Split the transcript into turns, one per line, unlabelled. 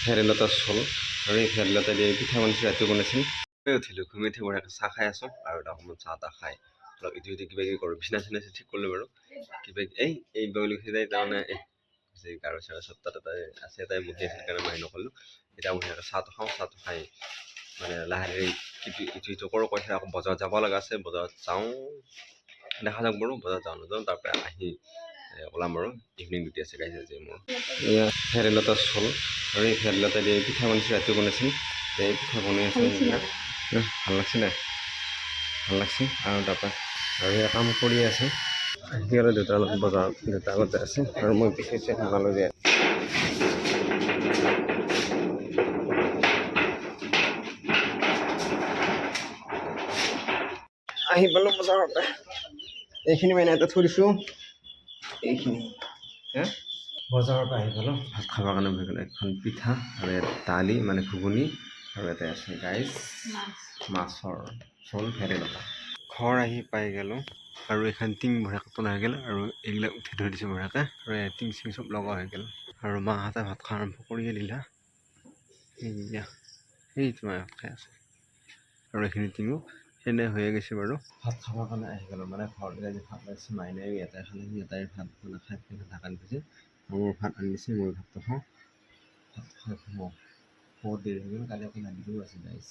ভেদাইলতা চল আৰু এই ভেদাইলতা দিয়ে পিঠা বনাইছোঁ ৰাতি বনাইছিল উঠিলোঁ ঘুমি উঠি বঢ়িয়াকৈ চাহ খাই আছোঁ আৰু এটা সময়ত চাহ তাহ খাই অলপ ইটো সিটো কিবা কিবি কৰোঁ বিচনা চিচনা ঠিক কৰিলোঁ বাৰু কিবা এই বগলী যায় তাৰমানে এই গাৰু চাৰু চব তাতে আছে তাই মুখি আছিল কাৰণে মই নক'লোঁ এতিয়া বঢ়িয়াকৈ চাহটো খাওঁ চাহটো খাই মানে লাহে লাহে ইটো সিটো কৰোঁ কৈছে আকৌ বজাৰত যাব লগা আছে বজাৰত যাওঁ দেখা যাওক বাৰু বজাৰত যাওঁ নাযাওঁ তাৰপৰা আহি ওলাম বাৰু ইভিনিং ডিউটি আছে গাইছে আজি মোৰ এয়া ভেদাইলতা চল আৰু এই ভেদাইলতা দিয়ে পিঠা বনাইছোঁ ৰাতি বনাইছিল এই পিঠা বনাই আছোঁ ভাল লাগছে নাই ভাল লাগছে আৰু তাৰপৰা আৰু সেয়া কাম কৰি আছে আহি আৰু দেউতাৰ লগত বজাৰত দেউতাৰ আগতে আছে আৰু মই বিশেষকৈ সোমালোঁ যে আহি পালোঁ বজাৰতে এইখিনি মানে এটা থৈ দিছোঁ এইখিনি বজাৰৰ পৰা আহি পালোঁ ভাত খাবৰ কাৰণে বহি গ'লোঁ এখন পিঠা আৰু দালি মানে ঘুগুনি আৰু এটা আছে গাইজ মাছৰ চল ভেদাইলতা ঘৰ আহি পাই গ'লোঁ আৰু এইখন টিং বঢ়িয়াকৈ টনা হৈ গ'ল আৰু এইবিলাক উঠি থৈ দিছোঁ বঢ়িয়াকৈ আৰু টিং চিং চব লগা হৈ গ'ল আৰু মাহঁতে ভাত খোৱা আৰম্ভ কৰিয়ে দিলা এইয়া সেইটো মায়ে ভাত খাই আছে আৰু এইখিনি টিঙো সেনে হৈয়ে গৈছে বাৰু ভাত খাবৰ কাৰণে আহি গ'লোঁ মানে ঘৰতে আজি ভাত লাগিছে মাইনাই ইয়াতে খালে ইয়াতে ভাত মানে খাই পিনে ঢাকা দিছে মোৰ ভাত আনিছে মই ভাতটো খাওঁ ভাত খাই বহুত দেৰি হৈ গ'ল কালি আকৌ নাহিলেও আছে গাইজ